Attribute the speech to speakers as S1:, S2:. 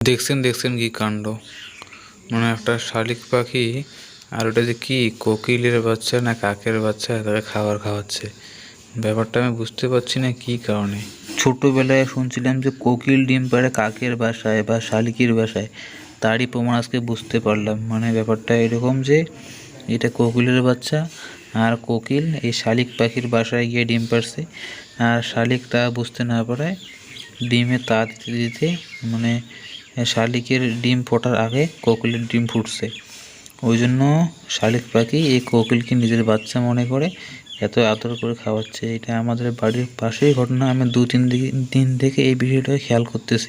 S1: দেখছেন কি কাণ্ড! মানে একটা শালিক পাখি আর ওটা যে কি কোকিলের বাচ্চা না কাকের বাচ্চা তাকে খাবার খাওয়াচ্ছে। ব্যাপারটা আমি বুঝতে পারছি না কি কারণে। ছোটবেলায় শুনছিলাম যে কোকিল ডিম পাড়ে কাকের বাসায় বা শালিকের বাসায়, তারই প্রমাণ আজকে বুঝতে পারলাম। মানে ব্যাপারটা এরকম যে এটা কোকিলের বাচ্চা আর কোকিল এই শালিক পাখির বাসায় গিয়ে ডিম পাড়ছে, আর শালিক তা বুঝতে না পারায় ডিমে তা দিতে দিতে মানে শালিকের ডিম ফোটার আগে কোকিলের ডিম ফুটছে। ওই জন্য শালিক পাখি এই কোকিলকে নিজের বাচ্চা মনে করে এত আদর করে খাওয়াচ্ছে। এটা আমাদের বাড়ির পাশেই ঘটনা। আমি 2-3 দিন থেকে এই বিষয়টা খেয়াল করতেছি।